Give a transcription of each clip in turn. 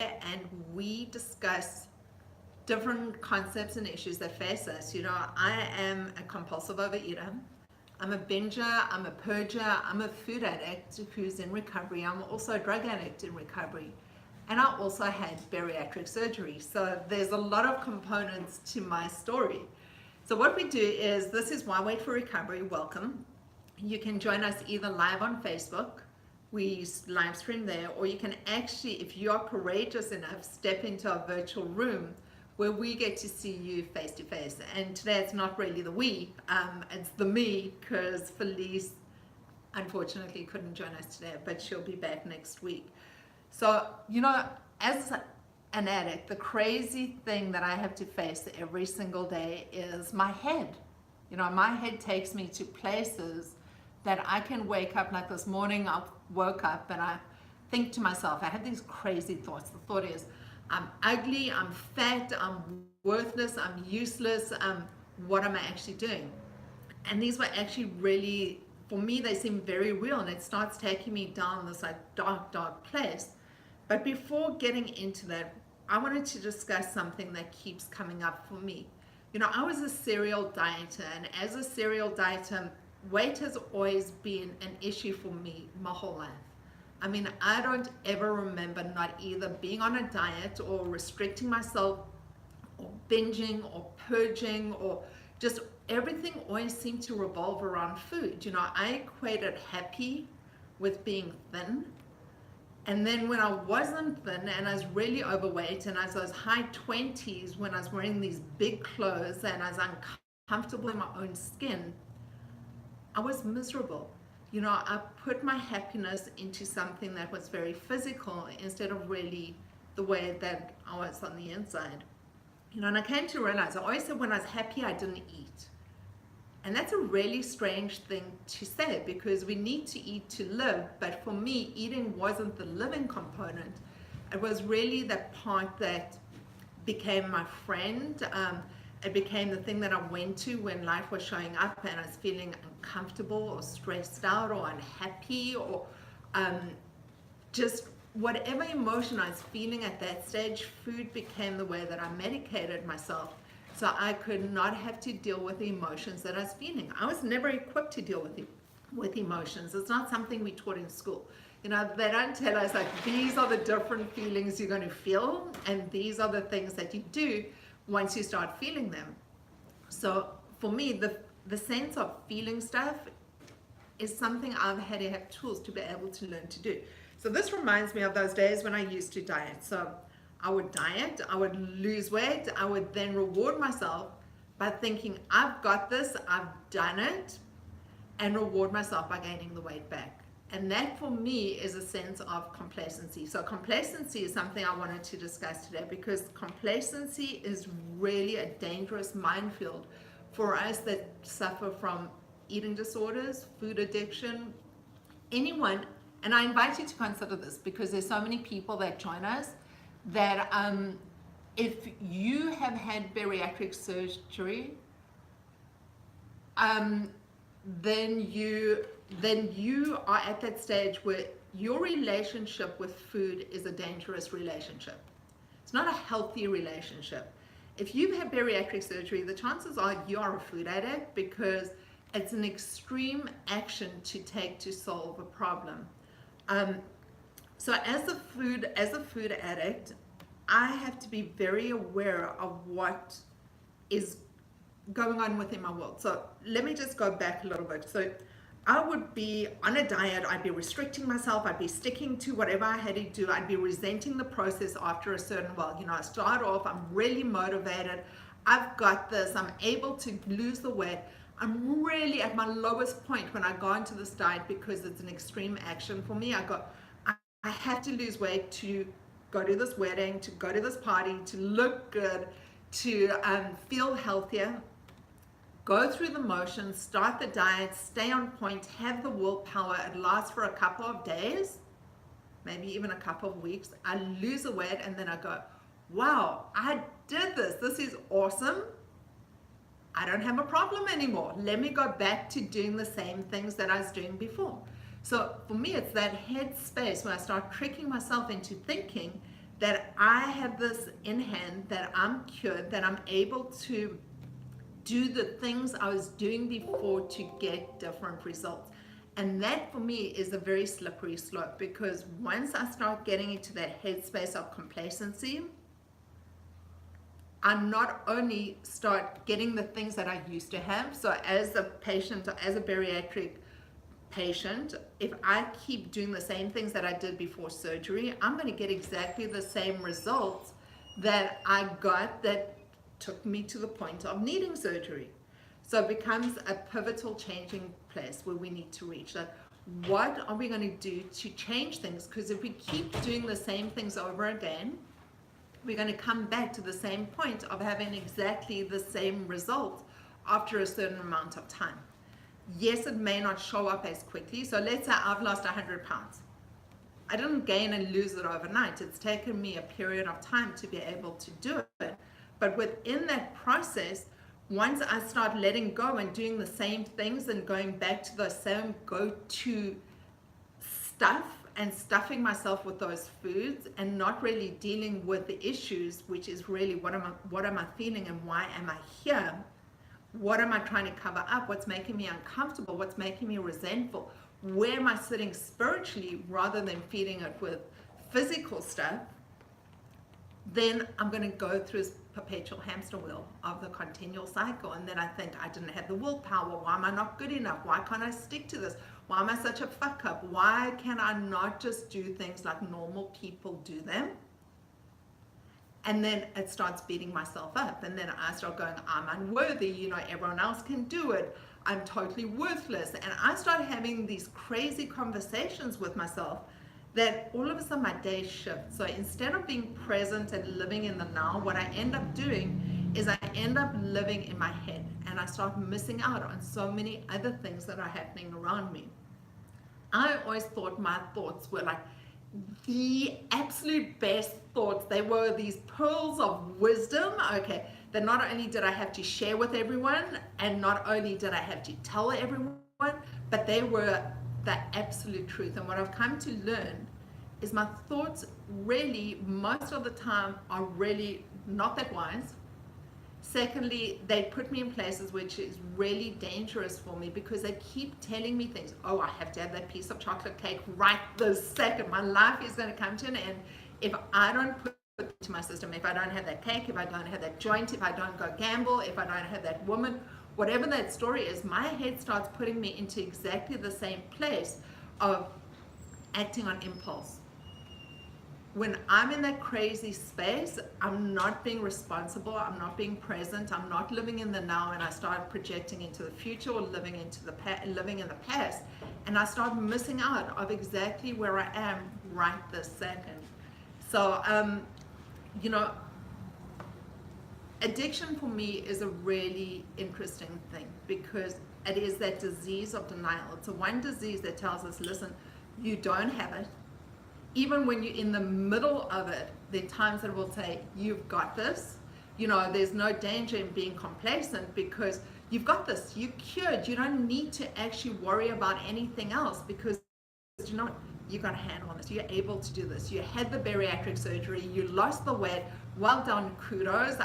and we discuss different concepts and issues that face us. I am a compulsive overeater. I'm a binger, I'm a purger, I'm a food addict who's in recovery. I'm also a drug addict in recovery. And I also had bariatric surgery. So there's a lot of components to my story. So what we do is, this is Why Wait for Recovery. Welcome. You can join us either live on Facebook, we live stream there, or you can actually, if you are courageous enough, step into a virtual room where we get to see you face to face. And today it's not really the we, it's the me, because Felice unfortunately couldn't join us today, but she'll be back next week. So, as an addict, the crazy thing that I have to face every single day is my head. My head takes me to places that I can wake up, like this morning I woke up and I think to myself, I have these crazy thoughts. The thought is, I'm ugly, I'm fat, I'm worthless, I'm useless, what am I actually doing? And these were actually really, for me, they seem very real, and it starts taking me down this dark place. But before getting into that, I wanted to discuss something that keeps coming up for me. I was a serial dieter, and as a serial dieter, weight has always been an issue for me my whole life. I don't ever remember not either being on a diet or restricting myself or binging or purging, or just everything always seemed to revolve around food. I equated happy with being thin. And then when I wasn't thin and I was really overweight, and as I was high 20s, when I was wearing these big clothes and I was uncomfortable in my own skin, I was miserable. I put my happiness into something that was very physical instead of really the way that I was on the inside. And I came to realize, I always said when I was happy, I didn't eat. And that's a really strange thing to say, because we need to eat to live. But for me, eating wasn't the living component. It was really that part that became my friend. It became the thing that I went to when life was showing up and I was feeling uncomfortable or stressed out or unhappy, or just whatever emotion I was feeling at that stage. Food became the way that I medicated myself, so I could not have to deal with the emotions that I was feeling. I was never equipped to deal with emotions. It's not something we taught in school. They don't tell us, like, these are the different feelings you're going to feel, and these are the things that you do once you start feeling them. So for me, the sense of feeling stuff is something I've had to have tools to be able to learn to do. So this reminds me of those days when I used to diet. So I would diet, I would lose weight, I would then reward myself by thinking, I've got this, I've done it, and reward myself by gaining the weight back. And that for me is a sense of complacency. So complacency is something I wanted to discuss today, because complacency is really a dangerous minefield for us that suffer from eating disorders, food addiction, anyone. And I invite you to consider this, because there's so many people that join us that if you have had bariatric surgery, then you are at that stage where your relationship with food is a dangerous relationship. It's not a healthy relationship. If you've had bariatric surgery, the chances are you are a food addict, because it's an extreme action to take to solve a problem. So as a food addict, I have to be very aware of what is going on within my world. So let me just go back a little bit. So I would be on a diet, I'd be restricting myself, I'd be sticking to whatever I had to do, I'd be resenting the process after a certain while. I start off, I'm really motivated, I've got this, I'm able to lose the weight. I'm really at my lowest point when I go into this diet, because it's an extreme action for me. I have to lose weight to go to this wedding, to go to this party, to look good, to feel healthier. Go through the motions, start the diet, stay on point, have the willpower. It lasts for a couple of days, maybe even a couple of weeks. I lose the weight, and then I go, wow, I did this. This is awesome. I don't have a problem anymore. Let me go back to doing the same things that I was doing before. So for me, it's that head space when I start tricking myself into thinking that I have this in hand, that I'm cured, that I'm able to do the things I was doing before to get different results. And that for me is a very slippery slope, because once I start getting into that headspace of complacency, I not only start getting the things that I used to have. So as a patient, as a bariatric patient, if I keep doing the same things that I did before surgery, I'm going to get exactly the same results that I got that took me to the point of needing surgery. So it becomes a pivotal changing place where we need to reach that. What are we going to do to change things? Because if we keep doing the same things over again, we're going to come back to the same point of having exactly the same result after a certain amount of time. Yes, it may not show up as quickly. So let's say I've lost 100 pounds. I didn't gain and lose it overnight. It's taken me a period of time to be able to do it. But within that process, once I start letting go and doing the same things and going back to the same go-to stuff and stuffing myself with those foods and not really dealing with the issues, which is really what am I feeling and why am I here? What am I trying to cover up? What's making me uncomfortable? What's making me resentful? Where am I sitting spiritually rather than feeding it with physical stuff? Then I'm going to go through this perpetual hamster wheel of the continual cycle. And then I think I didn't have the willpower. Why am I not good enough? Why can't I stick to this? Why am I such a fuck up? Why can I not just do things like normal people do them? And then it starts beating myself up. And then I start going, I'm unworthy. You know, everyone else can do it. I'm totally worthless. And I start having these crazy conversations with myself that all of a sudden my day shifts. So instead of being present and living in the now, what I end up doing is I end up living in my head, and I start missing out on so many other things that are happening around me. I always thought my thoughts were like the absolute best thoughts. They were these pearls of wisdom, okay, that not only did I have to share with everyone, and not only did I have to tell everyone, but they were the absolute truth. And what I've come to learn is my thoughts really, most of the time, are really not that wise. Secondly, they put me in places which is really dangerous for me, because they keep telling me things. Oh, I have to have that piece of chocolate cake right this second. My life is going to come to an end if I don't put it to my system. If I don't have that cake, if I don't have that joint, if I don't go gamble, if I don't have that woman, whatever that story is, my head starts putting me into exactly the same place of acting on impulse. When I'm in that crazy space, I'm not being responsible, I'm not being present, I'm not living in the now, and I start projecting into the future or living in the past, and I start missing out of exactly where I am right this second. So, you know, addiction for me is a really interesting thing, because it is that disease of denial. It's the one disease that tells us, listen, you don't have it. Even when you're in the middle of it, there are times that it will say, you've got this. You know, there's no danger in being complacent, because you've got this, you're cured. You don't need to actually worry about anything else, because you know, you got a handle on this. You're able to do this. You had the bariatric surgery. You lost the weight. Well done, kudos.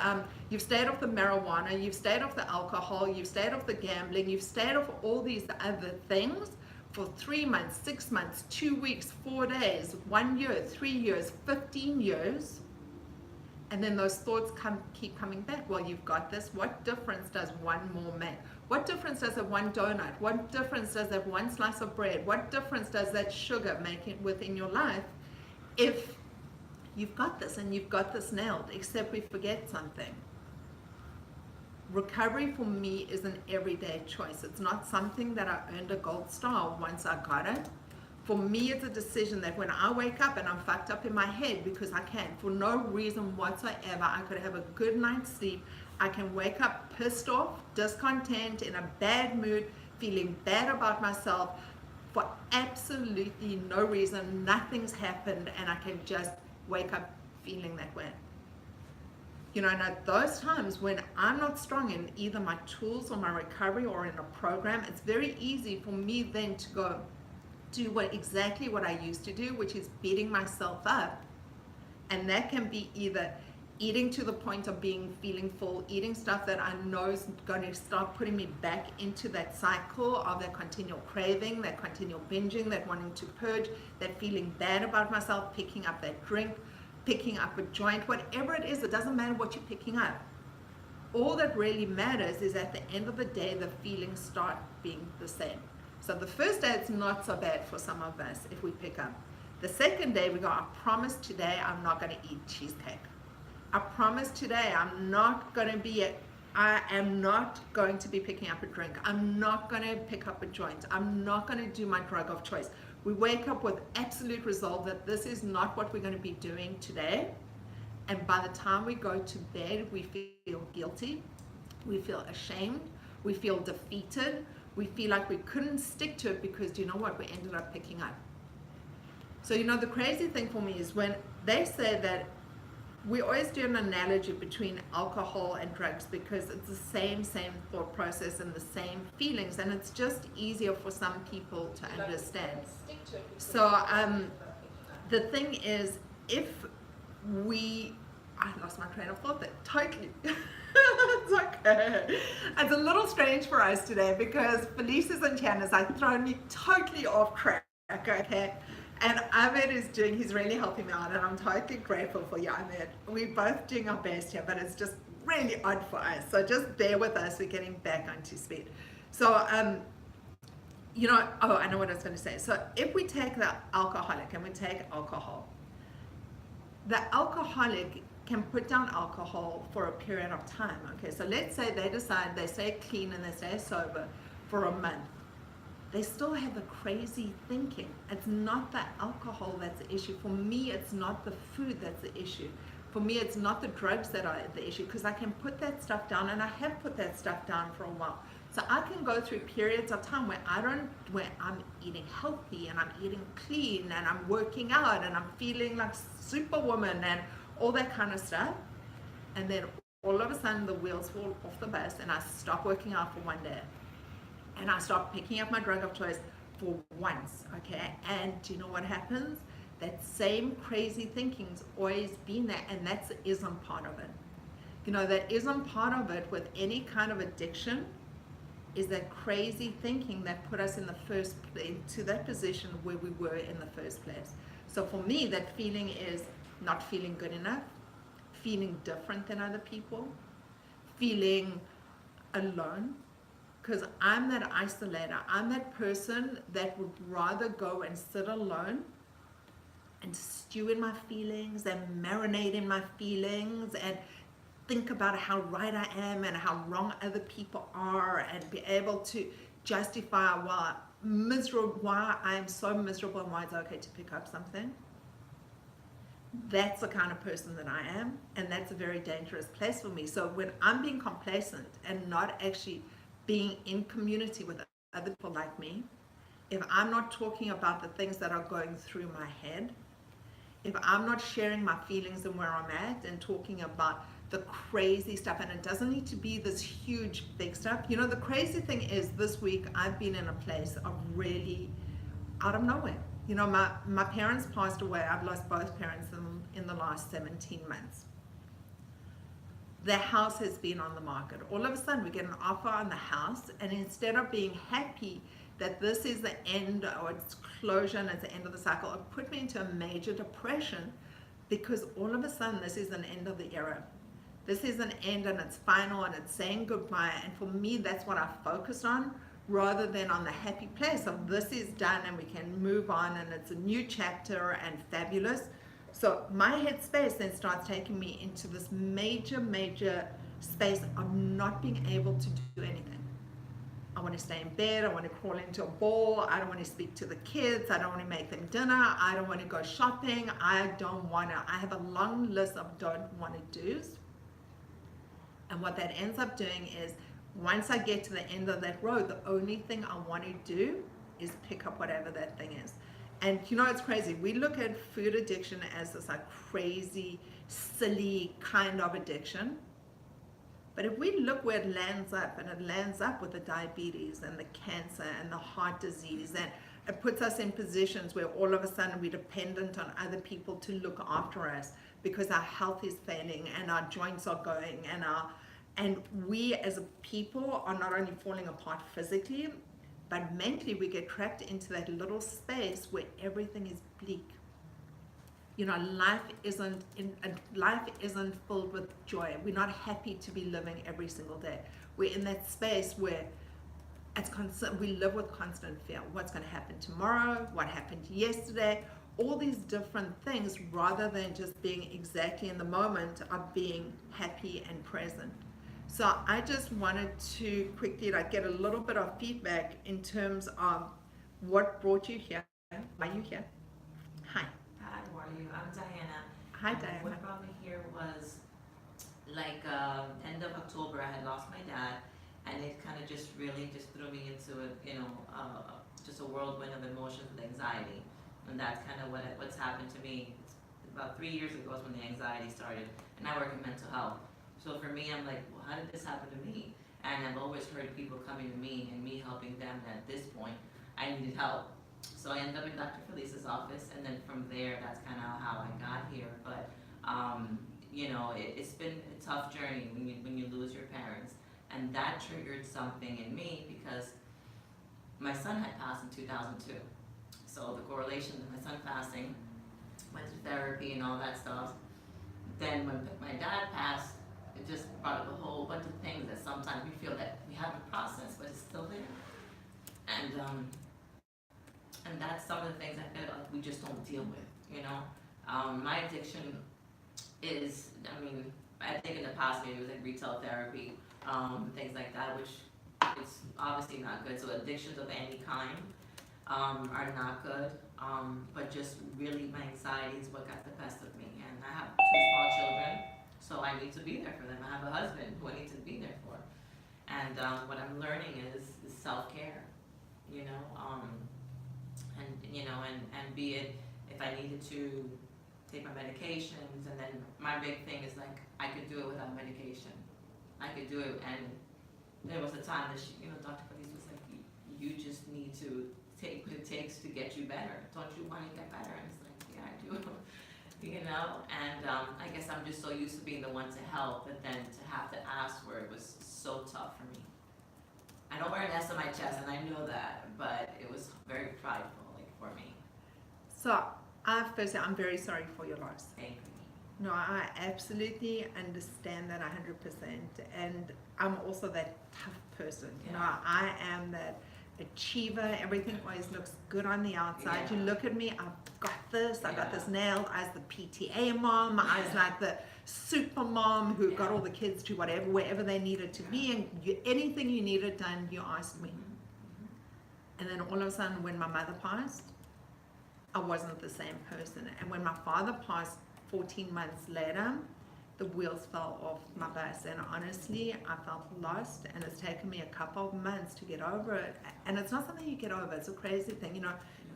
You've stayed off the marijuana. You've stayed off the alcohol. You've stayed off the gambling. You've stayed off all these other things for 3 months, 6 months, 2 weeks, 4 days, 1 year, 3 years, 15 years. And then those thoughts keep coming back. Well, you've got this. What difference does one more make? What difference does that one donut? What difference does that one slice of bread? What difference does that sugar make within your life if you've got this and you've got this nailed? Except we forget something. Recovery for me is an everyday choice. It's not something that I earned a gold star once I got it. For me, it's a decision that when I wake up and I'm fucked up in my head, because I can, for no reason whatsoever, I could have a good night's sleep. I can wake up pissed off, discontent, in a bad mood, feeling bad about myself for absolutely no reason. Nothing's happened, and I can just wake up feeling that way. You know, and at those times when I'm not strong in either my tools or my recovery or in a program, it's very easy for me then to go do exactly what I used to do, which is beating myself up And that can be either eating to the point of feeling full, eating stuff that I know is going to start putting me back into that cycle of that continual craving, that continual binging, that wanting to purge, that feeling bad about myself, picking up that drink, picking up a joint, whatever it is. It doesn't matter what you're picking up. All that really matters is at the end of the day, the feelings start being the same. So the first day, it's not so bad for some of us if we pick up. The second day, we go, I promise today I'm not going to eat cheesecake. I promise today I am not going to be picking up a drink. I'm not going to pick up a joint. I'm not going to do my drug of choice. We wake up with absolute resolve that this is not what we're going to be doing today. And by the time we go to bed, we feel guilty. We feel ashamed. We feel defeated. We feel like we couldn't stick to it because, do you know what? We ended up picking up. So, the crazy thing for me is when they say that, we always do an analogy between alcohol and drugs because it's the same thought process and the same feelings, and it's just easier for some people to understand. So the thing is, I lost my train of thought there, totally. It's okay. It's a little strange for us today because Felicia's and Janice have thrown me totally off track, okay? And Ahmed he's really helping me out, and I'm totally grateful for you, Ahmed. We're both doing our best here, but it's just really odd for us. So just bear with us, we're getting back onto speed. So, I know what I was going to say. So if we take the alcoholic and we take alcohol, the alcoholic can put down alcohol for a period of time, okay? So let's say they decide they stay clean and they stay sober for a month. They still have the crazy thinking. It's not the alcohol that's the issue. For me, it's not the food that's the issue. For me, it's not the drugs that are the issue, because I can put that stuff down, and I have put that stuff down for a while. So I can go through periods of time where I'm eating healthy and I'm eating clean and I'm working out and I'm feeling like superwoman and all that kind of stuff. And then all of a sudden the wheels fall off the bus and I stop working out for one day. And I start picking up my drug of choice for once, okay? And do you know what happens? That same crazy thinking's always been there, and that isn't part of it. That isn't part of it with any kind of addiction, is that crazy thinking that put us in the first place, to that position where we were in the first place. So for me, that feeling is not feeling good enough, feeling different than other people, feeling alone. Because I'm that isolator. I'm that person that would rather go and sit alone and stew in my feelings and marinate in my feelings and think about how right I am and how wrong other people are, and be able to justify why I'm so miserable and why it's okay to pick up something. That's the kind of person that I am, and that's a very dangerous place for me. So when I'm being complacent and not actually being in community with other people like me, if I'm not talking about the things that are going through my head, if I'm not sharing my feelings and where I'm at and talking about the crazy stuff, and it doesn't need to be this huge big stuff. The crazy thing is, this week I've been in a place of really out of nowhere. My parents passed away. I've lost both parents in the last 17 months. The house has been on the market. All of a sudden we get an offer on the house, and instead of being happy that this is the end, or it's closure and it's the end of the cycle, it put me into a major depression, because all of a sudden this is an end of the era. This is an end, and it's final, and it's saying goodbye. And for me, that's what I focused on, rather than on the happy place of this is done and we can move on and it's a new chapter and fabulous. So my headspace then starts taking me into this major space of not being able to do anything. I want to stay in bed. I want to crawl into a ball. I don't want to speak to the kids. I don't want to make them dinner. I don't want to go shopping. I have a long list of don't want to do's. And what that ends up doing is, once I get to the end of that road, the only thing I want to do is pick up whatever that thing is. And it's crazy. We look at food addiction as this crazy, silly kind of addiction. But if we look where it lands up, and it lands up with the diabetes and the cancer and the heart disease, and it puts us in positions where all of a sudden we're dependent on other people to look after us, because our health is failing and our joints are going and we as a people are not only falling apart physically, but mentally we get trapped into that little space where everything is bleak. Life isn't filled with joy. We're not happy to be living every single day. We're in that space where we live with constant fear. What's going to happen tomorrow? What happened yesterday? All these different things, rather than just being exactly in the moment of being happy and present. So I just wanted to quickly get a little bit of feedback in terms of what brought you here. Why are you here? Hi. Hi, how are you? I'm Diana. Hi, Diana. What brought me here was end of October. I had lost my dad, and it kind of just really just threw me into just a whirlwind of emotions and anxiety, and that's kind of what's happened to me. About 3 years ago is when the anxiety started, and I work in mental health. So for me, I'm like, well, how did this happen to me? And I've always heard people coming to me and me helping them. And at this point, I needed help. So I ended up in Dr. Felice's office, and then from there, that's kind of how I got here. But it's been a tough journey when you lose your parents, and that triggered something in me because my son had passed in 2002. So the correlation to my son passing, went to therapy and all that stuff. Then when my dad passed, it just brought up a whole bunch of things that sometimes we feel that we haven't processed, but it's still there. And that's some of the things I feel like we just don't deal with, My addiction is, I think in the past maybe it was like retail therapy, things like that, which is obviously not good. So addictions of any kind are not good, but just really my anxiety is what got the best of me. And I have 2 small children, so I need to be there for them. I have a husband who I need to be there for. And what I'm learning is self-care, and be it if I needed to take my medications, and then my big thing is like I could do it without medication. I could do it, and there was a time that Dr. Felice was like, you just need to take what it takes to get you better. Don't you want to get better? And it's like, yeah, I do. And I guess I'm just so used to being the one to help, but then to have to ask where it was so tough for me. I don't wear an S on my chest, and I know that, but it was very prideful, for me. So, firstly, I'm very sorry for your loss. Thank you. No, I absolutely understand that 100%. And I'm also that tough person. I am that achiever. Everything always looks good on the outside. Yeah. You look at me, I've got this, I got this nailed. I was the PTA mom. I was like the super mom who got all the kids to wherever they needed to be. And anything you needed done, you asked me. And then all of a sudden, when my mother passed, I wasn't the same person. And when my father passed 14 months later, the wheels fell off my bus. And honestly, I felt lost. And it's taken me a couple of months to get over it. And it's not something you get over. It's a crazy thing.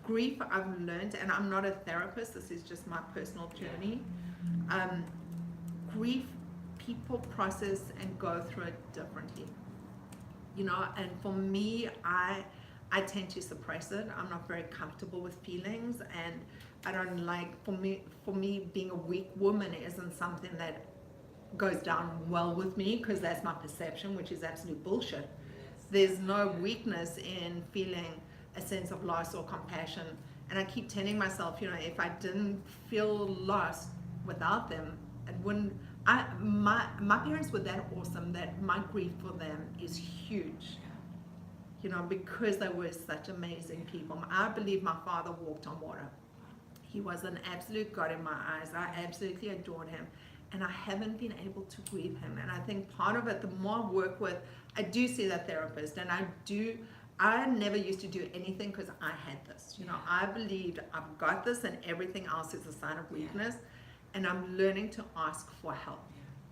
Grief, I've learned, and I'm not a therapist. This is just my personal journey. Grief, people process and go through it differently. And for me, I tend to suppress it. I'm not very comfortable with feelings, and I don't for me, being a weak woman isn't something that goes down well with me, because that's my perception, which is absolute bullshit. There's no weakness in feeling a sense of loss or compassion. And I keep telling myself, if I didn't feel lost without them, it wouldn't. My parents were that awesome that my grief for them is huge. Because they were such amazing people. I believe my father walked on water. He was an absolute God in my eyes. I absolutely adored him. And I haven't been able to grieve him. And I think part of it, the more I work with, I do see that therapist. And I never used to do anything because I had this. I believed I've got this and everything else is a sign of weakness. And I'm learning to ask for help,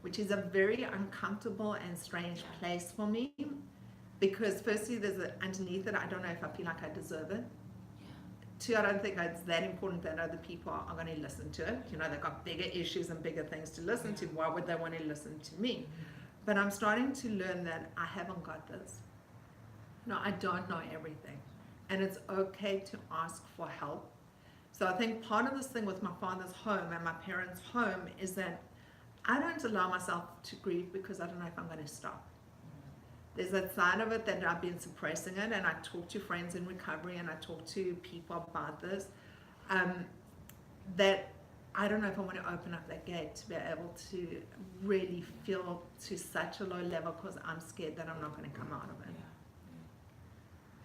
which is a very uncomfortable and strange place for me. Because firstly, underneath it, I don't know if I feel like I deserve it. Two, I don't think it's that important that other people are going to listen to it. They've got bigger issues and bigger things to listen to. Why would they want to listen to me? But I'm starting to learn that I haven't got this. I don't know everything. And it's okay to ask for help. So I think part of this thing with my father's home and my parents' home is that I don't allow myself to grieve because I don't know if I'm going to stop. There's that side of it that I've been suppressing it, and I talk to friends in recovery and I talk to people about this, that I don't know if I want to open up that gate to be able to really feel to such a low level because I'm scared that I'm not going to come out of it.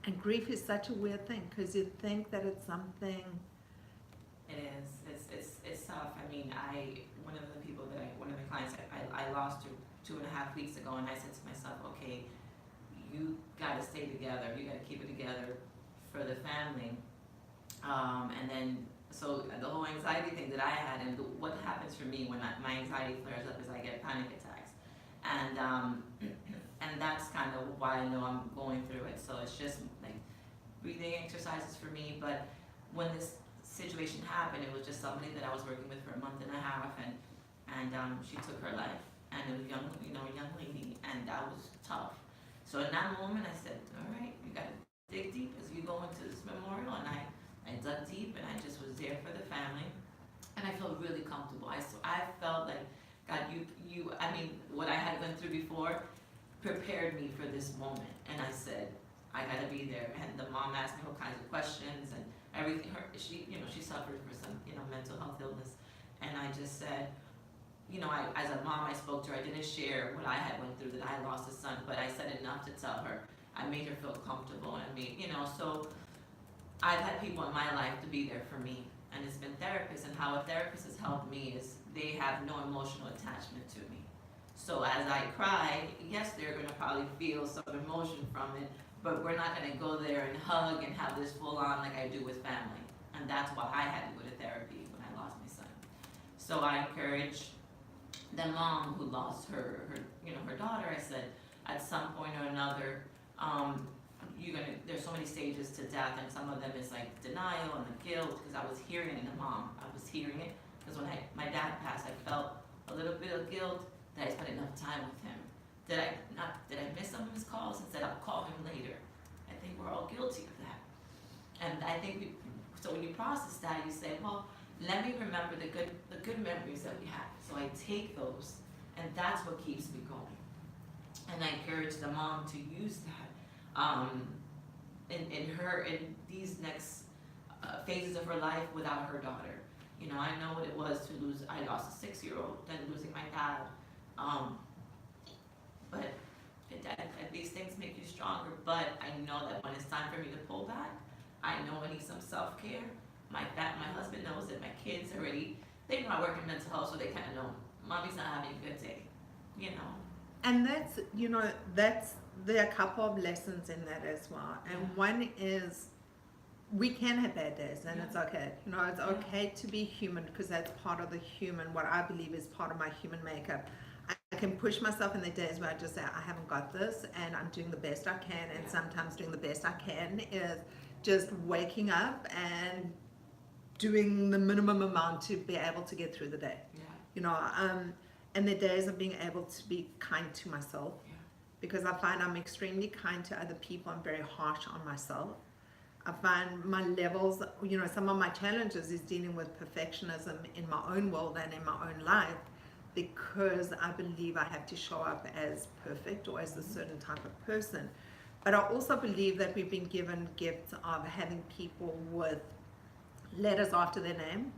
And grief is such a weird thing because you think that it's something. It is. It's tough. I mean, one of the clients I lost 2.5 weeks ago, and I said to myself, okay, you got to stay together. You got to keep it together for the family. And then, so the whole anxiety thing that I had, and what happens for me when my anxiety flares up is I get panic attacks, and that's kind of why I know I'm going through it. So it's just like breathing exercises for me. But when this situation happened, it was just somebody that I was working with for a month and a half, and she took her life, and it was a young lady, and that was tough. So in that moment, I said, all right, you got to dig deep as you go into this memorial, and I dug deep, and I just was there for the family, and I felt really comfortable. I felt like, God, I mean, what I had went through before prepared me for this moment, and I said, I gotta be there. And the mom asked me all kinds of questions and everything. She suffered from some, mental health illness, and I just said, as a mom, I spoke to her. I didn't share what I had went through, that I lost a son, but I said enough to tell her. I made her feel comfortable, and so I've had people in my life to be there for me, and it's been therapists, and how a therapist has helped me is they have no emotional attachment to me. So as I cry, yes, they're gonna probably feel some emotion from it, but we're not gonna go there and hug and have this full on like I do with family. And that's why I had to go to therapy when I lost my son. So I encourage the mom who lost her daughter. I said, at some point or another, there's so many stages to death, and some of them is like denial and the guilt, because I was hearing it in the mom. I was hearing it, because when my dad passed, I felt a little bit of guilt that I spent enough time with him. Did I miss some of his calls and said I'll call him later? I think we're all guilty of that. And I think so when you process that, you say, well, let me remember the good memories that we had. So I take those, and that's what keeps me going. And I encourage the mom to use that in these next phases of her life without her daughter. I know what it was to lose. I lost a 6-year-old, then losing my dad. But these things make you stronger. But I know that when it's time for me to pull back, I know I need some self-care. My husband knows it. My kids already, they know I work in mental health, so they kind of know mommy's not having a good day, And there are a couple of lessons in that as well. And one is, we can have bad days, and it's okay. It's okay to be human, because that's part of the human, what I believe is part of my human makeup. I can push myself in the days where I just say, I haven't got this, and I'm doing the best I can, and sometimes doing the best I can is just waking up and doing the minimum amount to be able to get through the day. And the days of being able to be kind to myself, because I find I'm extremely kind to other people. I'm very harsh on myself. I find my levels, some of my challenges is dealing with perfectionism in my own world and in my own life, because I believe I have to show up as perfect or as a certain type of person. But I also believe that we've been given gifts of having people with letters after their name,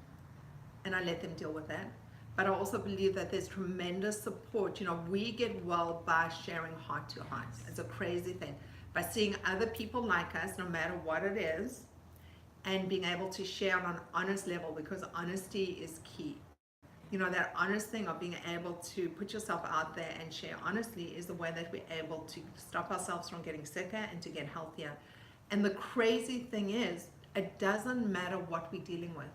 and I let them deal with that. But I also believe that there's tremendous support. We get well by sharing heart to heart. It's a crazy thing. By seeing other people like us, no matter what it is, and being able to share on an honest level, because honesty is key. That honest thing of being able to put yourself out there and share honestly is the way that we're able to stop ourselves from getting sicker and to get healthier. And the crazy thing is, it doesn't matter what we're dealing with,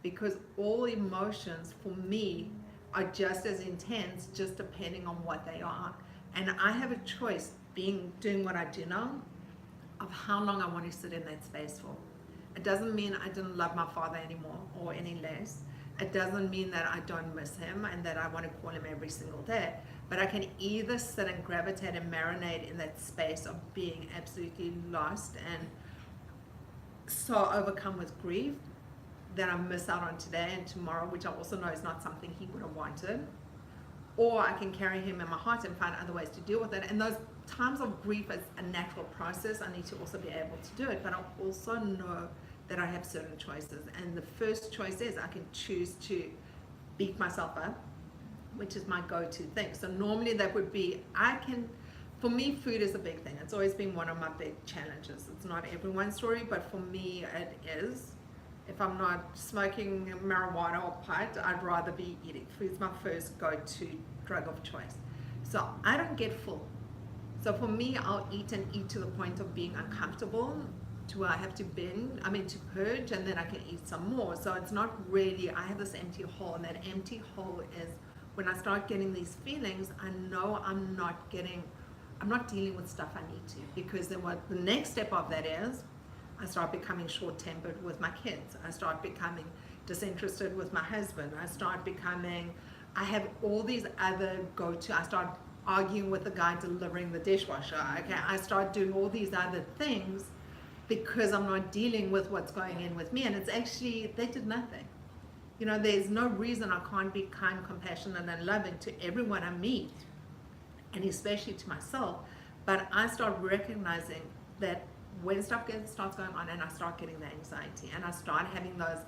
because all emotions for me are just as intense, just depending on what they are. And I have a choice, doing what I do now, of how long I want to sit in that space for. It doesn't mean I didn't love my father anymore or any less. It doesn't mean that I don't miss him and that I want to call him every single day. But I can either sit and gravitate and marinate in that space of being absolutely lost and so overcome with grief, that I miss out on today and tomorrow, which I also know is not something he would have wanted. Or I can carry him in my heart and find other ways to deal with it. And those times of grief is a natural process. I need to also be able to do it, but I also know that I have certain choices. And the first choice is I can choose to beat myself up, which is my go-to thing. So normally that would be, for me, food is a big thing. It's always been one of my big challenges. It's not everyone's story, but for me it is. If I'm not smoking marijuana or pot, I'd rather be eating. Food's my first go-to drug of choice. So I don't get full. So for me, I'll eat and eat to the point of being uncomfortable, to where I have to to purge, and then I can eat some more. So it's not really, I have this empty hole, and that empty hole is when I start getting these feelings, I know I'm not dealing with stuff I need to, because then what the next step of that is, I start becoming short-tempered with my kids. I start becoming disinterested with my husband. I have all these other I start arguing with the guy delivering the dishwasher. Okay, I start doing all these other things because I'm not dealing with what's going in with me. And it's actually, they did nothing. There's no reason I can't be kind, compassionate, and loving to everyone I meet, and especially to myself. But I start recognizing that when stuff starts going on, and I start getting the anxiety, and I start having those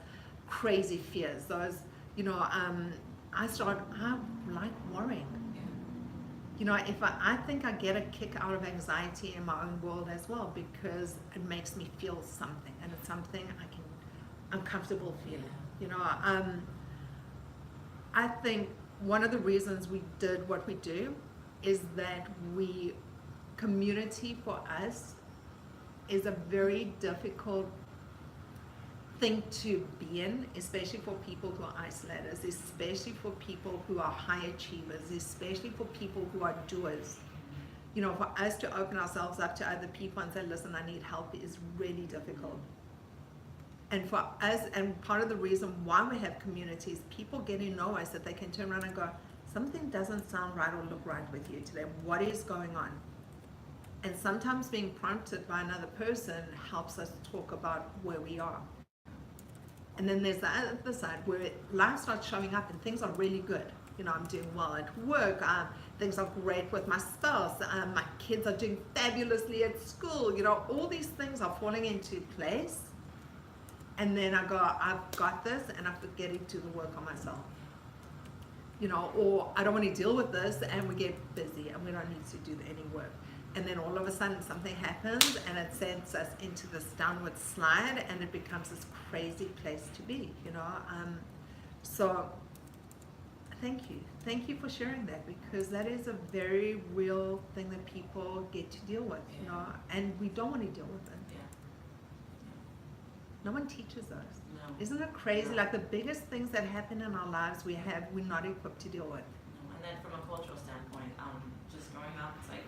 crazy fears, I like worrying. If I think I get a kick out of anxiety in my own world as well, because it makes me feel something, and it's something I'm comfortable feeling. I think one of the reasons we did what we do is that community for us is a very difficult thing to be in, especially for people who are isolators, especially for people who are high achievers, especially for people who are doers. For us to open ourselves up to other people and say, listen, I need help, is really difficult. And for us, and part of the reason why we have communities, people get to know us, that they can turn around and go, something doesn't sound right or look right with you today. What is going on? And sometimes being prompted by another person helps us talk about where we are. And then there's the other side where life starts showing up and things are really good. I'm doing well at work. Things are great with my spouse. My kids are doing fabulously at school. All these things are falling into place. And then I go, I've got this, and I forget to do the work on myself. Or I don't want to deal with this, and we get busy and we don't need to do any work. And then all of a sudden something happens, and it sends us into this downward slide, and it becomes this crazy place to be, So thank you for sharing that, because that is a very real thing that people get to deal with, and we don't want to deal with it. No one teaches us. No. Isn't it crazy? No. Like the biggest things that happen in our lives, we're not equipped to deal with. No. And then from a cultural standpoint, just growing up, it's like,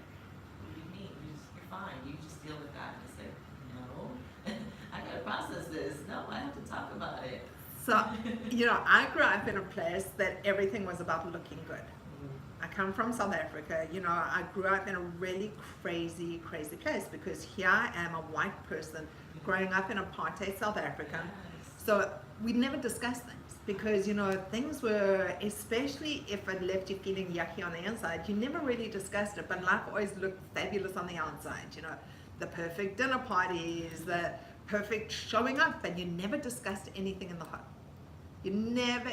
what do you mean? You're fine. You just deal with that. And it's like, no, I gotta process this. No, I have to talk about it. So, I grew up in a place that everything was about looking good. I come from South Africa. I grew up in a really crazy place, because here I am, a white person growing up in apartheid South Africa. Yes. So we never discussed things, because things were, especially if it left you feeling yucky on the inside, you never really discussed it. But life always looked fabulous on the outside. The perfect dinner parties, the perfect showing up, and you never discussed anything in the home. You never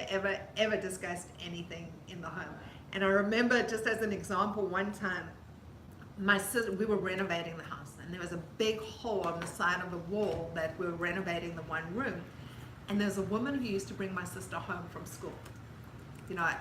ever discussed anything in the home. And I remember, just as an example, one time my sister, we were renovating the house, and there was a big hole on the side of the wall that we were renovating the one room. And there's a woman who used to bring my sister home from school,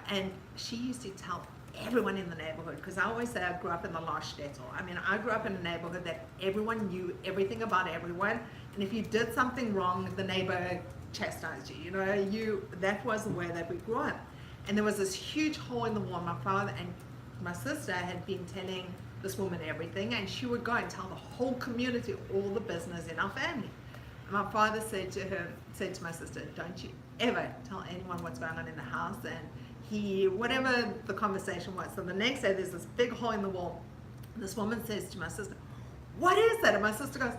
and she used to tell everyone in the neighborhood, because I always say I grew up in the last shtetl. I grew up in a neighborhood that everyone knew everything about everyone, and if you did something wrong, the neighbor chastised you. That was the way that we grew up. And there was this huge hole in the wall. My father and my sister had been telling this woman everything, and she would go and tell the whole community all the business in our family. And my father said to my sister, don't you ever tell anyone what's going on in the house. And whatever the conversation was. So the next day there's this big hole in the wall. And this woman says to my sister, what is that? And my sister goes,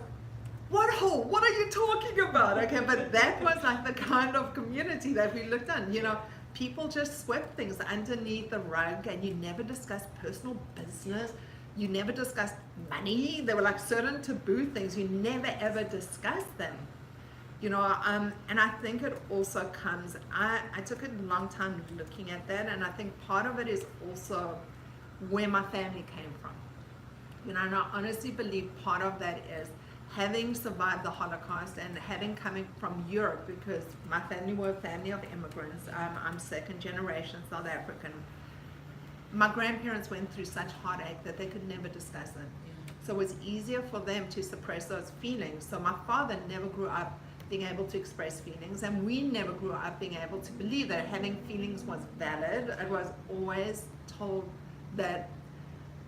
what hole? What are you talking about? Okay, but that was like the kind of community that we looked at. You know, people just swept things underneath the rug, and you never discussed personal business. You never discussed money. There were like certain taboo things. You never ever discussed them. You know, and I think it also comes, I took a long time looking at that, and I think part of it is also where my family came from. You know, and I honestly believe part of that is having survived the Holocaust and having coming from Europe, because my family were a family of immigrants. I'm second generation South African. My grandparents went through such heartache that they could never discuss it. So it was easier for them to suppress those feelings. So my father never grew up being able to express feelings, and we never grew up being able to believe that having feelings was valid. It was always told that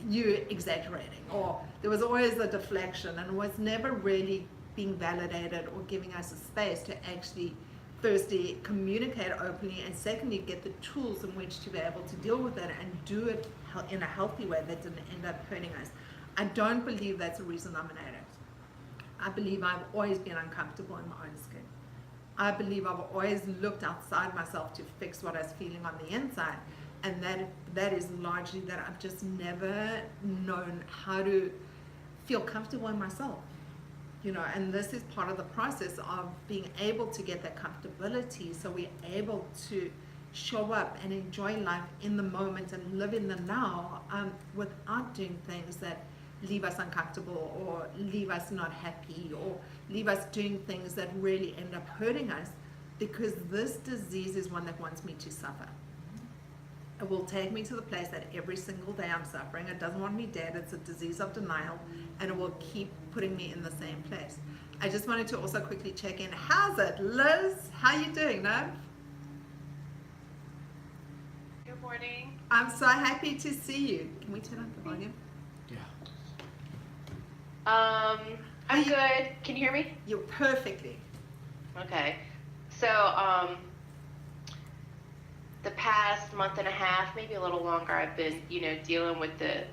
you're exaggerating, or there was always a deflection, and it was never really being validated or giving us a space to actually firstly communicate openly, and secondly get the tools in which to be able to deal with it and do it in a healthy way that didn't end up hurting us. I don't believe that's a reason I'm an addict. I believe I've always been uncomfortable in my own skin. I believe I've always looked outside myself to fix what I was feeling on the inside, and that is largely that I've just never known how to feel comfortable in myself. You know, and this is part of the process of being able to get that comfortability, so we're able to show up and enjoy life in the moment and live in the now, without doing things that leave us uncomfortable or leave us not happy or leave us doing things that really end up hurting us, because this disease is one that wants me to suffer. It will take me to the place that every single day I'm suffering. It doesn't want me dead. It's a disease of denial, and it will keep putting me in the same place. I just wanted to also quickly check in. How's it, Liz? How you doing, Nav? Good morning. I'm so happy to see you. Can we turn up the volume? I'm good. Can you hear me? You're perfectly. Okay. So, the past month and a half, maybe a little longer, I've been, dealing with the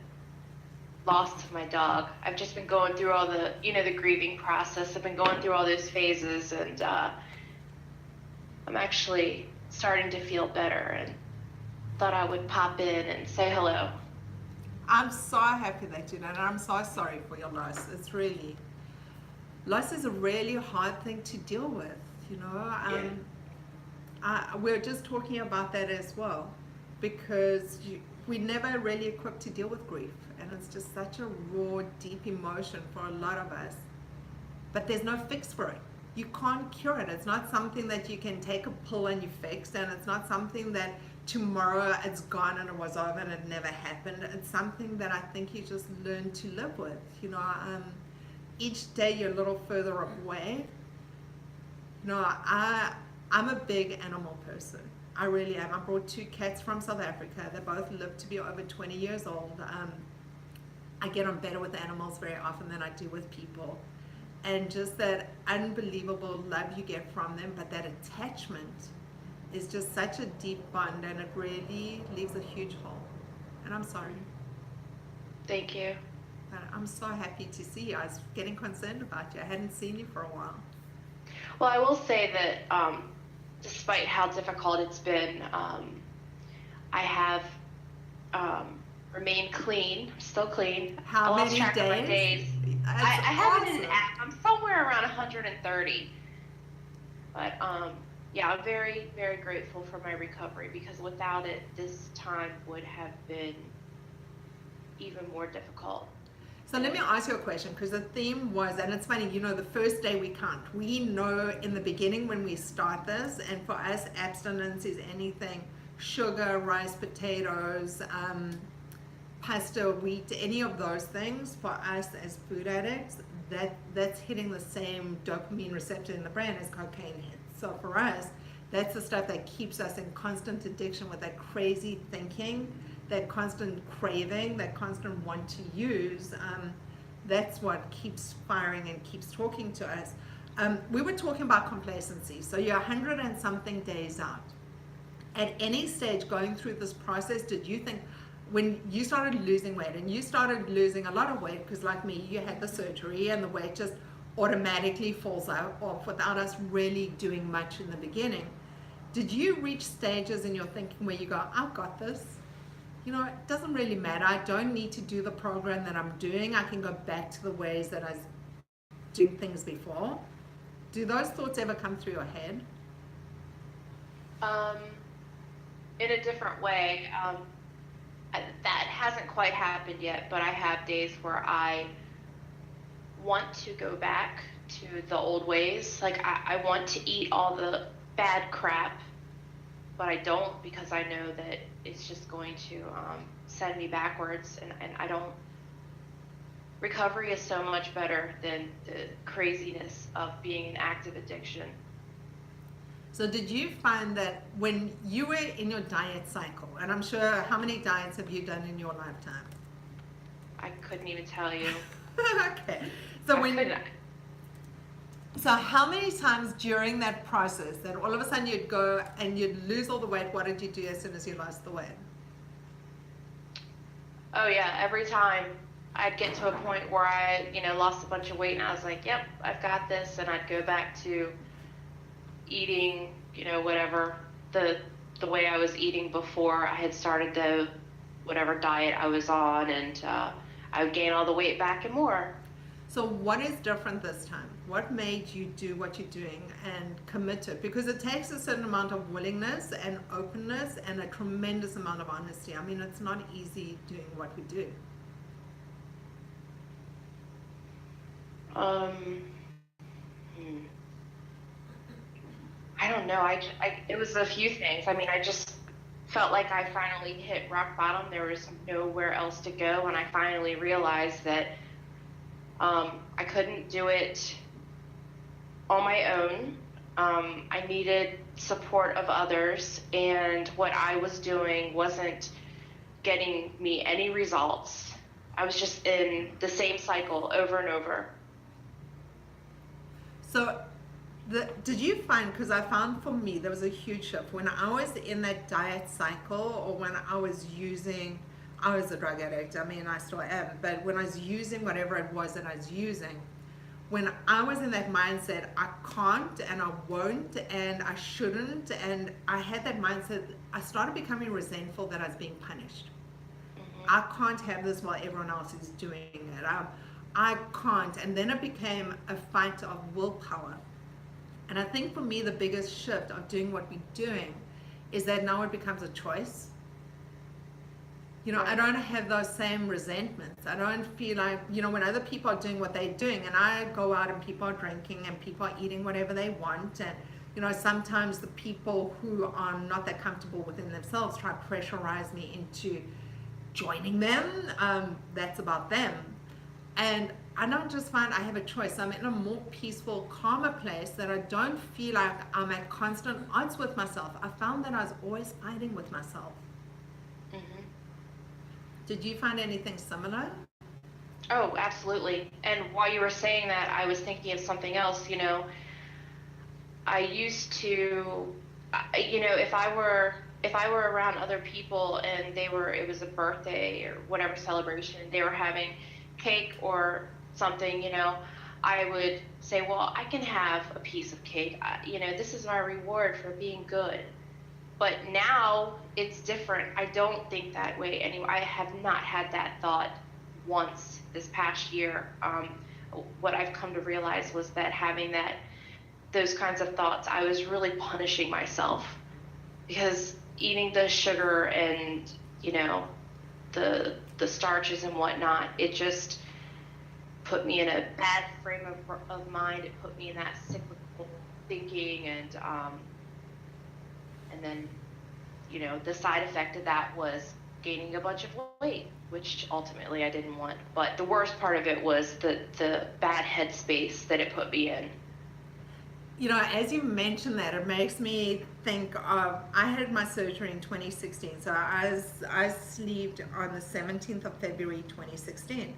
loss of my dog. I've just been going through all the, the grieving process. I've been going through all those phases, and I'm actually starting to feel better, and thought I would pop in and say hello. I'm so happy that you did, and I'm so sorry for your loss. Loss is a really hard thing to deal with, we're just talking about that as well, because we're never really equipped to deal with grief, and it's just such a raw, deep emotion for a lot of us, but there's no fix for it. You can't cure it. It's not something that you can take a pill and you fix, and it's not something that tomorrow it's gone and it was over and it never happened. It's something that I think you just learn to live with. Each day you're a little further away. I'm a big animal person. I really am. I brought 2 cats from South Africa. They both live to be over 20 years old. I get on better with animals very often than I do with people. And just that unbelievable love you get from them, but that attachment is just such a deep bond, and it really leaves a huge hole. And I'm sorry. Thank you. But I'm so happy to see you. I was getting concerned about you. I hadn't seen you for a while. Well, I will say that despite how difficult it's been, I have remained clean. I'm still clean. How I lost many track of my days? days. That's I have it in an awesome. app. I'm somewhere around 130. But yeah, I'm very, very grateful for my recovery, because without it, this time would have been even more difficult. So let me ask you a question, because the theme was, and it's funny, the first day we can't. We know in the beginning when we start this, and for us, abstinence is anything sugar, rice, potatoes, pasta, wheat, any of those things. For us as food addicts, that's hitting the same dopamine receptor in the brain as cocaine hits. So for us, that's the stuff that keeps us in constant addiction with that crazy thinking, that constant craving, that constant want to use. That's what keeps firing and keeps talking to us. We were talking about complacency. So you're 100 and something days out. At any stage going through this process, did you think, when you started losing weight, and you started losing a lot of weight, because like me, you had the surgery and the weight just automatically falls off without us really doing much in the beginning. Did you reach stages in your thinking where you go, I've got this? You know, it doesn't really matter. I don't need to do the program that I'm doing. I can go back to the ways that I was doing things before. Do those thoughts ever come through your head? In a different way. That hasn't quite happened yet, but I have days where I want to go back to the old ways. Like I want to eat all the bad crap, but I don't, because I know that it's just going to send me backwards, and I don't. Recovery is so much better than the craziness of being an active addiction. So did you find that when you were in your diet cycle, and I'm sure, how many diets have you done in your lifetime? I couldn't even tell you. Okay. So so how many times during that process that all of a sudden you'd go and you'd lose all the weight, what did you do as soon as you lost the weight? Oh yeah, every time I'd get to a point where I, lost a bunch of weight, and I was like, yep, I've got this, and I'd go back to eating, whatever the way I was eating before I had started the whatever diet I was on, and I would gain all the weight back and more. So what is different this time? What made you do what you're doing and commit to it? Because it takes a certain amount of willingness and openness and a tremendous amount of honesty. I mean, it's not easy doing what we do. I don't know. It was a few things. I mean, I just felt like I finally hit rock bottom. There was nowhere else to go, and I finally realized that I couldn't do it on my own. I needed support of others, and what I was doing wasn't getting me any results. I was just in the same cycle over and over. So did you find, because I found for me there was a huge shift when I was in that diet cycle, or when I was a drug addict. I mean, I still am, but when I was using whatever it was that I was using, when I was in that mindset, I can't and I won't and I shouldn't, and I had that mindset, I started becoming resentful that I was being punished. I can't have this while everyone else is doing it. I can't. And then it became a fight of willpower. And I think for me, the biggest shift of doing what we're doing is that now it becomes a choice. I don't have those same resentments. I don't feel like, when other people are doing what they're doing, and I go out and people are drinking and people are eating whatever they want, and sometimes the people who are not that comfortable within themselves try to pressurize me into joining them. That's about them. And I don't just find I have a choice. I'm in a more peaceful, calmer place that I don't feel like I'm at constant odds with myself. I found that I was always fighting with myself. Mm-hmm. Did you find anything similar? Oh, absolutely. And while you were saying that, I was thinking of something else. I used to, if I were around other people and it was a birthday or whatever celebration, they were having cake or something, I would say, well, I can have a piece of cake. This is my reward for being good. But now it's different. I don't think that way anymore. I have not had that thought once this past year. What I've come to realize was that having those kinds of thoughts, I was really punishing myself, because eating the sugar and the starches and whatnot, it just put me in a bad frame of mind. It put me in that cyclical thinking, and then the side effect of that was gaining a bunch of weight, which ultimately I didn't want. But the worst part of it was the bad headspace that it put me in. As you mentioned that, it makes me think of, I had my surgery in 2016. So I sleeved on the 17th of February 2016.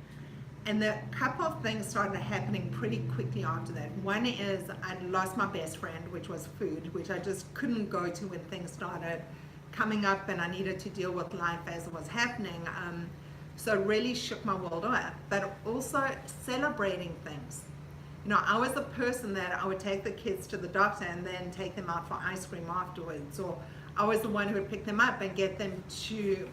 And a couple of things started happening pretty quickly after that. One is I lost my best friend, which was food, which I just couldn't go to when things started coming up and I needed to deal with life as it was happening. So it really shook my world up. But also celebrating things. You know, I was the person that I would take the kids to the doctor and then take them out for ice cream afterwards, or I was the one who would pick them up and get them to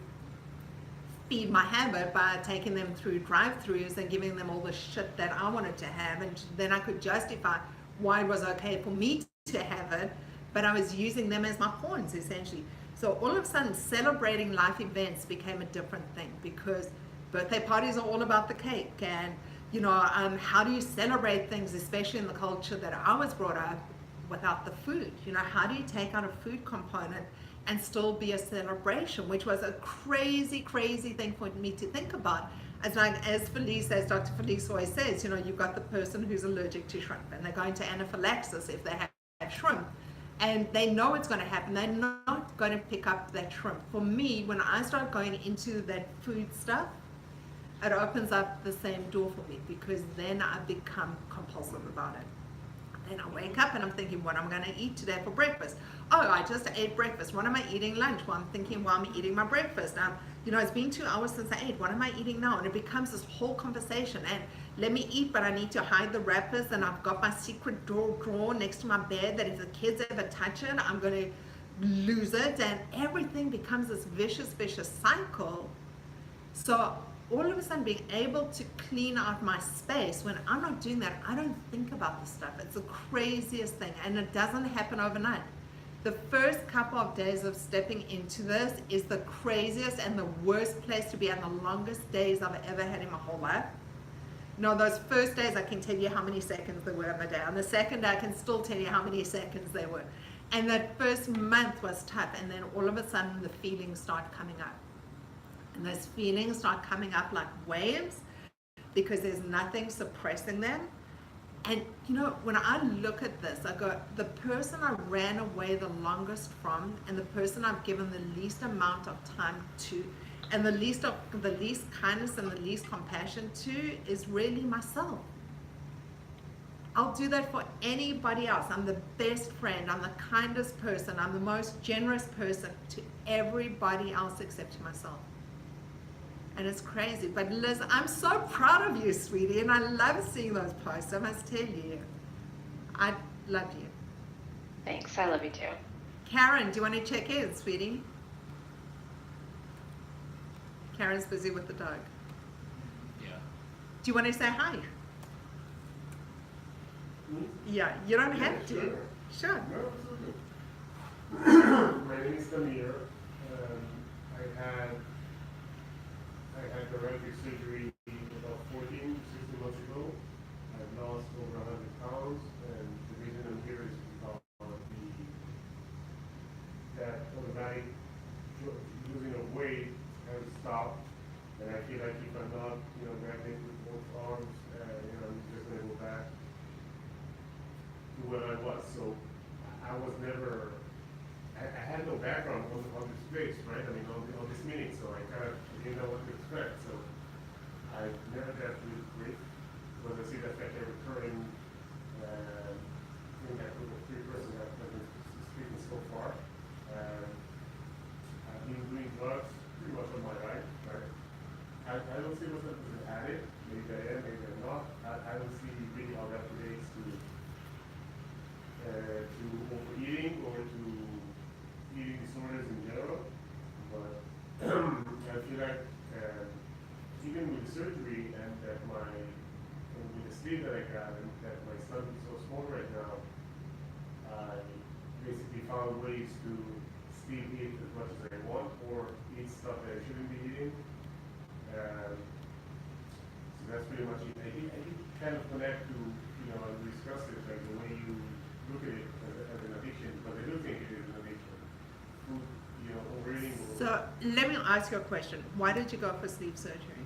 feed my habit by taking them through drive-throughs and giving them all the shit that I wanted to have, and then I could justify why it was okay for me to have it, but I was using them as my pawns essentially. So all of a sudden celebrating life events became a different thing, because birthday parties are all about the cake, and you know, how do you celebrate things, especially in the culture that I was brought up, without the food? You know, how do you take out a food component and still be a celebration, which was a crazy, crazy thing for me to think about. As like, as Felice, as Dr. Felice always says, you know, you've got the person who's allergic to shrimp and they're going to anaphylaxis if they have shrimp. And they know it's going to happen. They're not going to pick up that shrimp. For me, when I start going into that food stuff, it opens up the same door for me, because then I become compulsive about it. Then I wake up and I'm thinking, what I'm going to eat today for breakfast. Oh, I just ate breakfast. What am I eating lunch? Well, I'm thinking, well, I'm eating my breakfast. You know, it's been 2 hours since I ate. What am I eating now? And it becomes this whole conversation. And let me eat, but I need to hide the wrappers. And I've got my secret drawer next to my bed that if the kids ever touch it, I'm going to lose it. And everything becomes this vicious, vicious cycle. So all of a sudden being able to clean out my space, when I'm not doing that, I don't think about the stuff. It's the craziest thing, and it doesn't happen overnight. The first couple of days of stepping into this is the craziest and the worst place to be, and the longest days I've ever had in my whole life. You know, those first days I can tell you how many seconds there were in the day. On the second day I can still tell you how many seconds there were. And that first month was tough, and then all of a sudden the feelings start coming up. And those feelings start coming up like waves, because there's nothing suppressing them. And you know, when I look at this, I go, the person I ran away the longest from, and the person I've given the least amount of time to, and the least kindness and the least compassion to, is really myself. I'll do that for anybody else. I'm the best friend, I'm the kindest person, I'm the most generous person to everybody else except to myself. And it's crazy. But Liz, I'm so proud of you, sweetie, and I love seeing those posts. I must tell you, I love you. Thanks. I love you too. Karen, do you want to check in, sweetie? Karen's busy with the dog. Yeah. Do you want to say hi? Yeah, you don't have to. Sure. No, absolutely. My name is Tamir. I had bariatric surgery about 16 months ago. I've lost over 100 pounds, and the reason I'm here is because that automatic losing of weight has stopped, and I feel like if I'm not, grabbing with both arms, I'm just gonna go back to what I was. So I was never. I had no background on this place, right? I mean, on this meeting, so I kind of didn't know what to expect. So I never got really great, because I see that like a recurring thing that with the 3 person that I've been speaking so far. I've been doing drugs pretty much all my life, right? I don't see myself as an addict. Maybe I am, maybe I'm not. I don't see really how that relates to overeating or to eating disorders in general, but I feel like even with the surgery and that with the sleep that I got and that my stomach is so small right now, I basically found ways to still eat as much as I want or eat stuff that I shouldn't be eating. So that's pretty much it. I think kind of connect to, and discuss it, like the way you look at it as an addiction, but I do think it is an addiction. So let me ask you a question. Why did you go for sleep surgery?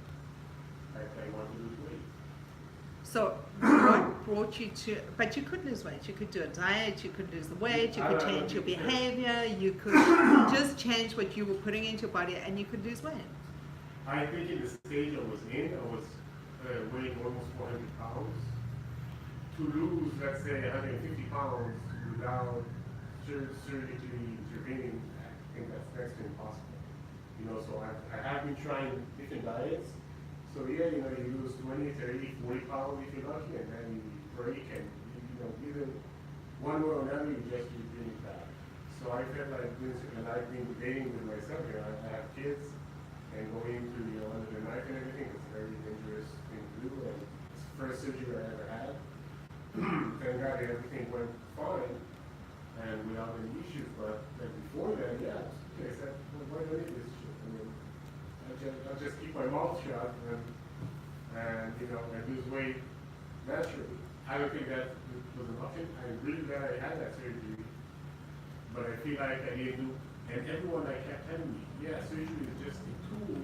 I want to lose weight. So what brought you to, but you could lose weight. You could do a diet, you could lose the weight, you could change your behavior, you could just change what you were putting into your body, and you could lose weight. I think in the stage I was in, I was weighing almost 400 pounds. To lose, let's say, 150 pounds without surgically intervening, I think that's next to impossible. So I have been trying different diets. So yeah, you lose 20, 30, 40 pounds if you're lucky, and then break and, either one way or another, you just keep doing that. So I felt like dating with myself. I have kids, and going to, under the knife and everything, it's a very dangerous thing to do. And it's the first surgery I ever had. Thank God everything went fine, and without any issues. But before that, yeah, I said, well, why do I need this shit? I mean, I'll just keep my mouth shut and lose weight naturally. I don't think that was an option. I'm really glad I had that surgery, but I feel like I didn't do. And everyone kept telling me, yeah, surgery is just a tool.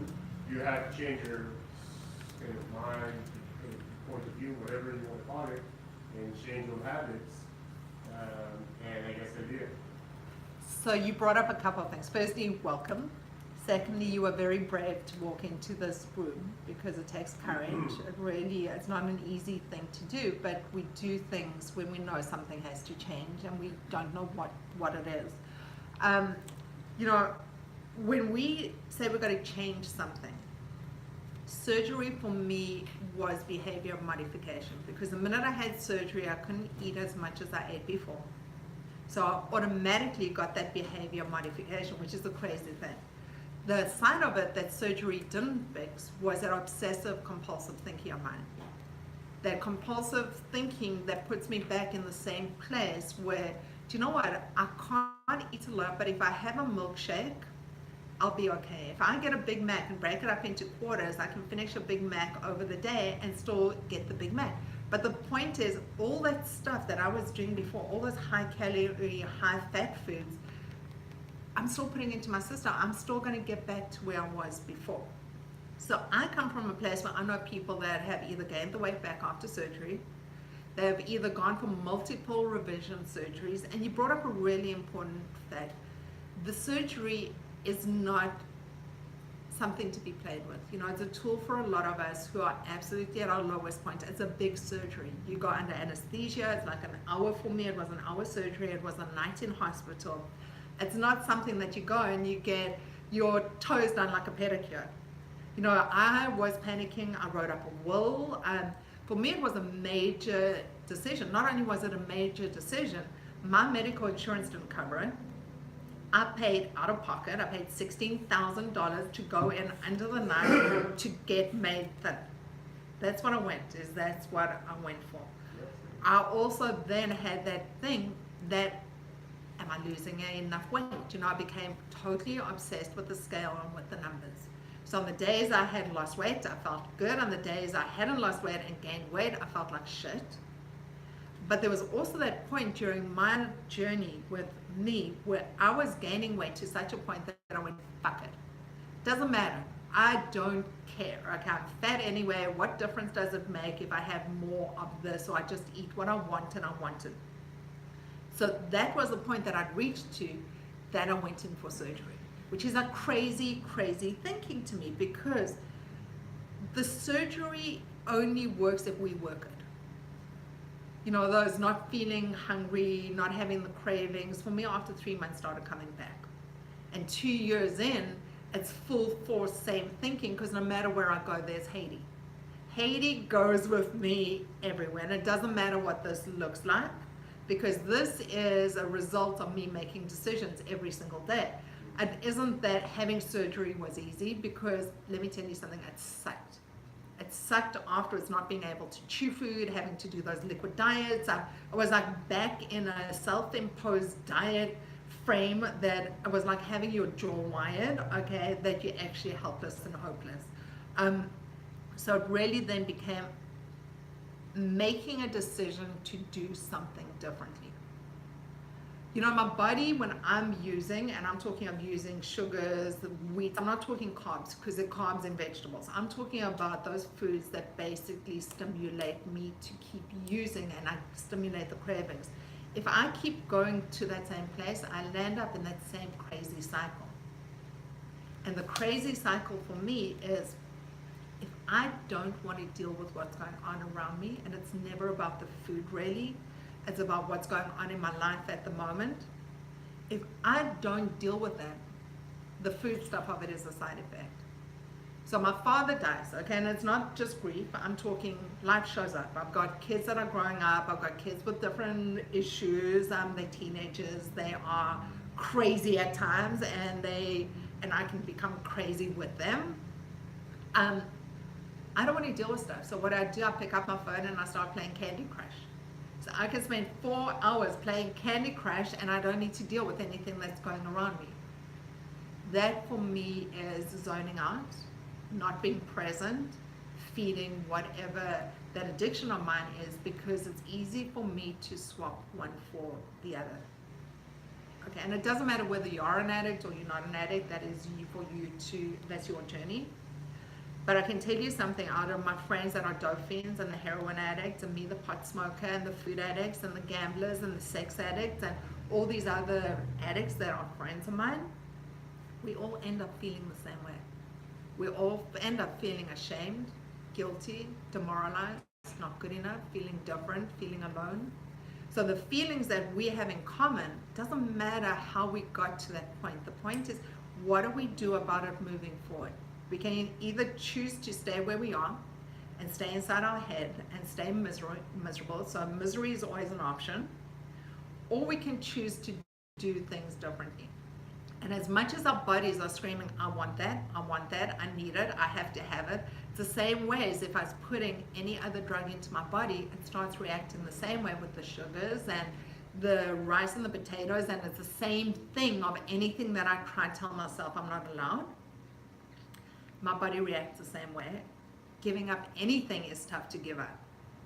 You have to change your kind of mind, point of view, whatever you want to call it, and change your habits. And I guess I did. So you brought up a couple of things. Firstly, welcome. Secondly, you were very brave to walk into this room because it takes courage. It's not an easy thing to do, but we do things when we know something has to change and we don't know what it is. When we say we're going to change something, surgery for me was behavior modification, because the minute I had surgery, I couldn't eat as much as I ate before. So I automatically got that behavior modification, which is the crazy thing. The side of it that surgery didn't fix was that obsessive compulsive thinking of mine. That compulsive thinking that puts me back in the same place where, do you know what, I can't eat a lot, but if I have a milkshake, I'll be okay. If I get a Big Mac and break it up into quarters, I can finish a Big Mac over the day and still get the Big Mac. But the point is, all that stuff that I was doing before, all those high calorie, high fat foods, I'm still putting into my system. I'm still going to get back to where I was before. So I come from a place where I know people that have either gained the weight back after surgery, they have either gone for multiple revision surgeries, and you brought up a really important fact. The surgery is not something to be played with. It's a tool for a lot of us who are absolutely at our lowest point. It's a big surgery. You go under anesthesia. It's like an hour. For me, it was an hour surgery. It was a night in hospital. It's not something that you go and you get your toes done like a pedicure. I was panicking. I wrote up a will. For me, it was a major decision. Not only was it a major decision, my medical insurance didn't cover it. I paid out of pocket. I paid $16,000 to go in under the knife to get made thin. That's what I that's what I went for. I also then had that thing that, am I losing enough weight? I became totally obsessed with the scale and with the numbers. So on the days I had lost weight, I felt good. On the days I hadn't lost weight and gained weight, I felt like shit. But there was also that point during my journey with me where I was gaining weight to such a point that I went, fuck it. Doesn't matter. I don't care. Okay, I'm fat anyway. What difference does it make if I have more of this, or I just eat what I want and I want it? So that was the point that I'd reached to, that I went in for surgery, which is a crazy, crazy thinking to me, because the surgery only works if we work it. Those not feeling hungry, not having the cravings, for me after 3 months started coming back. And 2 years in, it's full force same thinking, because no matter where I go, there's Haiti. Haiti goes with me everywhere, and it doesn't matter what this looks like, because this is a result of me making decisions every single day. It isn't that having surgery was easy, because let me tell you something, it sucked. It sucked afterwards, not being able to chew food, having to do those liquid diets. I was like back in a self-imposed diet frame that it was like having your jaw wired, okay, that you're actually helpless and hopeless. So it really then became making a decision to do something differently. My body, when I'm using, and I'm talking of using sugars, the wheat, I'm not talking carbs, because they're carbs and vegetables. I'm talking about those foods that basically stimulate me to keep using, and I stimulate the cravings. If I keep going to that same place, I land up in that same crazy cycle. And the crazy cycle for me is, if I don't want to deal with what's going on around me, and it's never about the food really, it's about what's going on in my life at the moment. If I don't deal with that, the food stuff of it is a side effect. So my father dies, okay, and it's not just grief. I'm talking life shows up. I've got kids that are growing up. I've got kids with different issues. They're teenagers. They are crazy at times, and I can become crazy with them. I don't want to deal with stuff. So what I do, I pick up my phone and I start playing Candy Crush. So I can spend 4 hours playing Candy Crush, and I don't need to deal with anything that's going around me. That for me is zoning out, not being present, feeding whatever that addiction of mine is, because it's easy for me to swap one for the other. Okay, and it doesn't matter whether you are an addict or you're not an addict. That is for you to, that's your journey. But I can tell you something, out of my friends that are dope fiends and the heroin addicts and me, the pot smoker and the food addicts and the gamblers and the sex addicts and all these other addicts that are friends of mine, we all end up feeling the same way. We all end up feeling ashamed, guilty, demoralized, not good enough, feeling different, feeling alone. So the feelings that we have in common, doesn't matter how we got to that point. The point is, what do we do about it moving forward? We can either choose to stay where we are and stay inside our head and stay miserable. So misery is always an option. Or we can choose to do things differently. And as much as our bodies are screaming, I want that, I need it, I have to have it, it's the same way as if I was putting any other drug into my body, it starts reacting the same way with the sugars and the rice and the potatoes, and it's the same thing of anything that I try to tell myself I'm not allowed. My body reacts the same way. Giving up anything is tough to give up.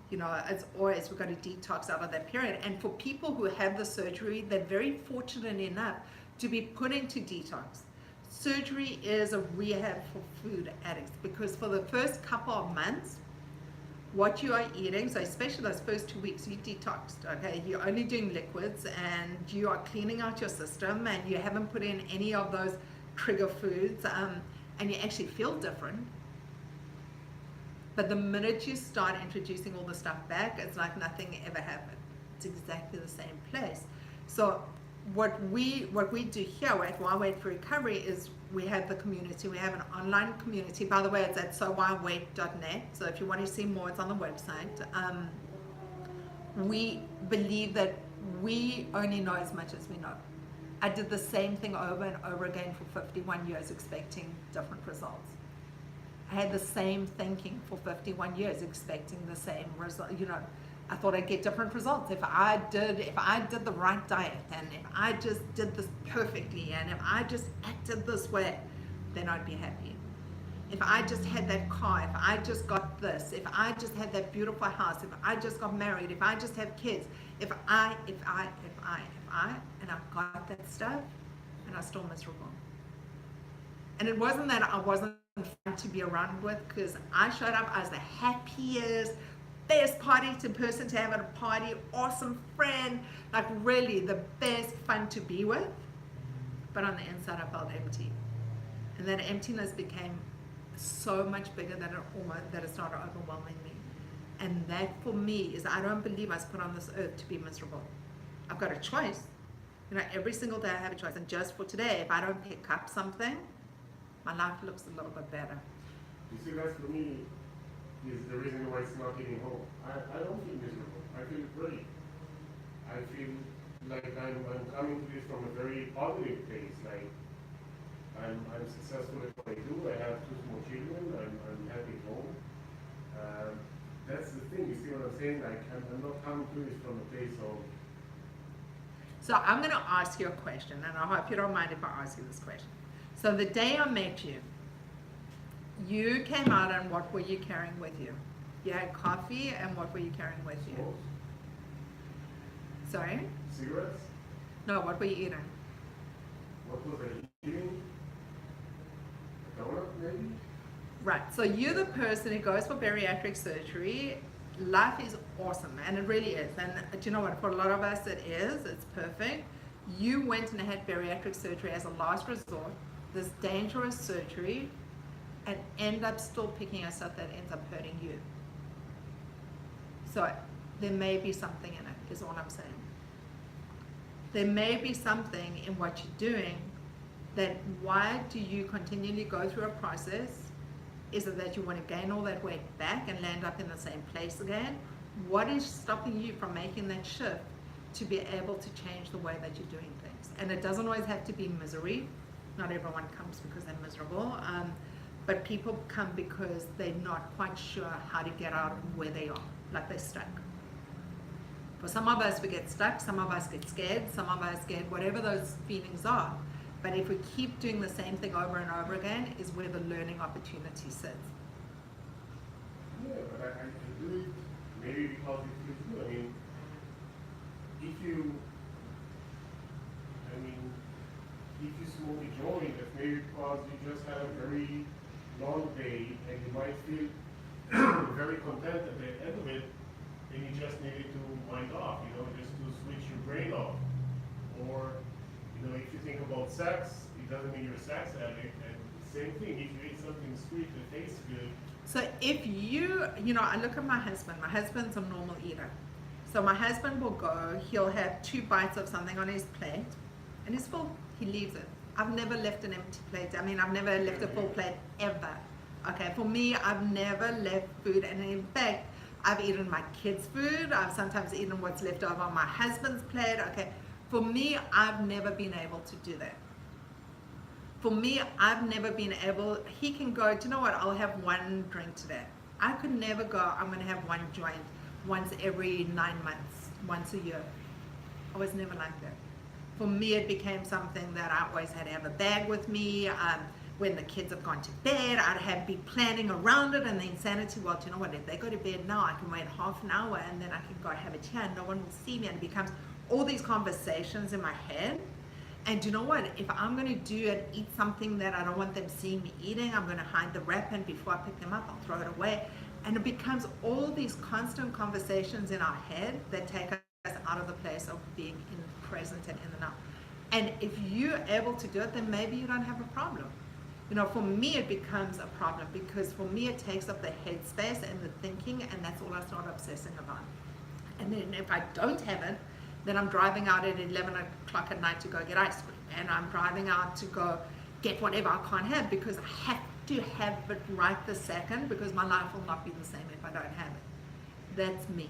You know, it's always, we've got to detox out of that period. And for people who have the surgery, they're very fortunate enough to be put into detox. Surgery is a rehab for food addicts, because for the first couple of months, what you are eating, so especially those first 2 weeks, you detoxed, okay? You're only doing liquids and you are cleaning out your system, and you haven't put in any of those trigger foods, and you actually feel different. But the minute you start introducing all the stuff back, it's like nothing ever happened. It's exactly the same place. So what we do here at Why Wait for Recovery is we have the community. We have an online community. By the way, it's at sowhywait.net. So if you want to see more, it's on the website. We believe that we only know as much as we know. I did the same thing over and over again for 51 years, expecting different results. I had the same thinking for 51 years, expecting the same result. You know, I thought I'd get different results if I did the right diet, and if I just did this perfectly, and if I just acted this way, then I'd be happy. If I just had that car, if I just got this, if I just had that beautiful house, if I just got married, if I just have kids, if I, and I got that stuff, and I was still miserable. And it wasn't that I wasn't fun to be around with, because I showed up as the happiest, best person to have at a party, awesome friend, like really the best fun to be with. But on the inside, I felt empty. And that emptiness became so much bigger that it started overwhelming me. And that for me is, I don't believe I was put on this earth to be miserable. I've got a choice. You know, every single day I have a choice. And just for today, if I don't pick up something, my life looks a little bit better. You see, that's for me is the reason why it's not getting home. I don't feel miserable. I feel great. I feel like I'm coming to this from a very positive place. Like I'm successful at what I do. I have 2 small children. I'm happy at home. That's the thing. You see what I'm saying? Like I'm not coming to this from a place of. So I'm going to ask you a question, and I hope you don't mind if I ask you this question. So the day I met you, you came out, and what were you carrying with you? You had coffee, and what were you carrying with you? Smokes? Sorry? Cigarettes? No, what were you eating? What was I eating? A donut, maybe? Right, so you're the person who goes for bariatric surgery. Life is awesome, and it really is. And do you know what? For a lot of us, it is. It's perfect. You went and had bariatric surgery as a last resort, this dangerous surgery, and end up still picking us up that ends up hurting you. So there may be something in it, is all I'm saying. There may be something in what you're doing that, why do you continually go through a process Is it that you want to gain all that weight back and land up in the same place again? What is stopping you from making that shift to be able to change the way that you're doing things? And it doesn't always have to be misery. Not everyone comes because they're miserable, but people come because they're not quite sure how to get out of where they are, like they're stuck. For some of us, we get stuck, some of us get scared, some of us get whatever those feelings are. But if we keep doing the same thing over and over again, is where the learning opportunity sits. Yeah, but I do it maybe because it feels good. I mean, if you smoke a joint, that's maybe because you just had a very long day and you might feel very content at the end of it, and you just needed to wind off, just to switch your brain off. Or, if you think about sex, it doesn't mean you're a sex addict, and same thing, if you eat something sweet that tastes good. So if I look at my husband's a normal eater. So my husband will go, he'll have 2 bites of something on his plate, and he's full, he leaves it. I've never left an empty plate. I've never left a full plate, ever. Okay, for me, I've never left food, and in fact, I've eaten my kids' food, I've sometimes eaten what's left over on my husband's plate, okay. For me, I've never been able to do that. For me, I've never been able, he can go, do you know what, I'll have 1 drink today. I could never go, I'm going to have 1 joint once every 9 months, once a year. I was never like that. For me, it became something that I always had to have a bag with me. When the kids have gone to bed, I'd have be planning around it, and the insanity, well, do you know what, if they go to bed now, I can wait half an hour and then I can go have a chat, no one will see me, and it becomes all these conversations in my head. And do you know what, if I'm going to do and eat something that I don't want them seeing me eating, I'm going to hide the wrap, and before I pick them up, I'll throw it away. And it becomes all these constant conversations in our head that take us out of the place of being present and in the now. And if you're able to do it, then maybe you don't have a problem. For me, it becomes a problem because for me, it takes up the headspace and the thinking, and that's all I start obsessing about. And then if I don't have it, then I'm driving out at 11 o'clock at night to go get ice cream, and I'm driving out to go get whatever I can't have because I have to have it right this second, because my life will not be the same if I don't have it. That's me.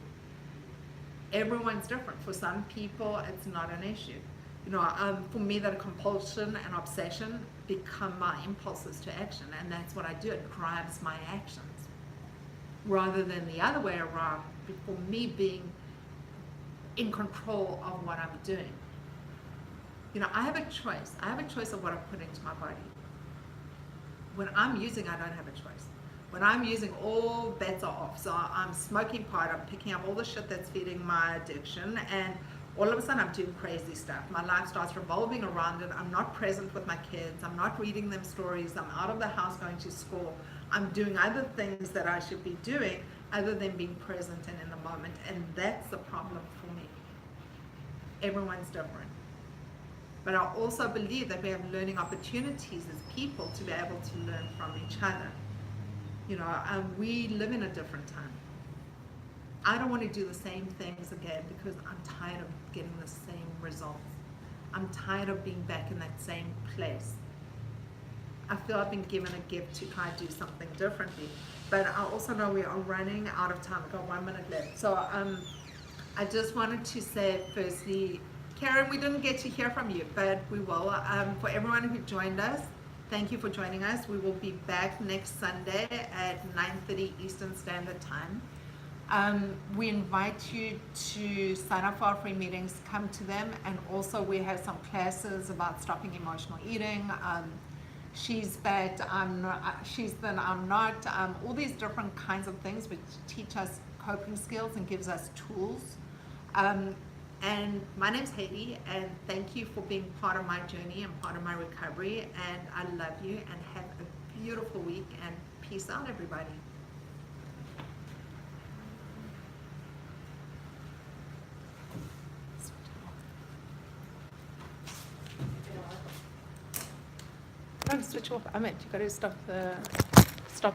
Everyone's different. For some people, it's not an issue. For me, that compulsion and obsession become my impulses to action, and that's what I do. It drives my actions, rather than the other way around, for me being in control of what I'm doing. I have a choice. I have a choice of what I put into my body. When I'm using, I don't have a choice. When I'm using, all bets are off. So I'm smoking pot, I'm picking up all the shit that's feeding my addiction, and all of a sudden I'm doing crazy stuff. My life starts revolving around it. I'm not present with my kids. I'm not reading them stories. I'm out of the house going to school. I'm doing other things that I should be doing other than being present and in the moment. And that's the problem for me. Everyone's different. But I also believe that we have learning opportunities as people to be able to learn from each other. We live in a different time. I don't want to do the same things again because I'm tired of getting the same results. I'm tired of being back in that same place. I feel I've been given a gift to try to do something differently. But I also know we are running out of time. We've got 1 minute left. So I just wanted to say, firstly, Karen, we didn't get to hear from you, but we will. For everyone who joined us, thank you for joining us. We will be back next Sunday at 9:30 Eastern Standard Time. We invite you to sign up for our free meetings, come to them, and also we have some classes about stopping emotional eating. She's bad, I'm not, she's thin, I'm not, all these different kinds of things which teach us coping skills and gives us tools. And my name's Hailey, and thank you for being part of my journey and part of my recovery, and I love you, and have a beautiful week, and peace out, everybody. Don't switch off. I meant you got to stop the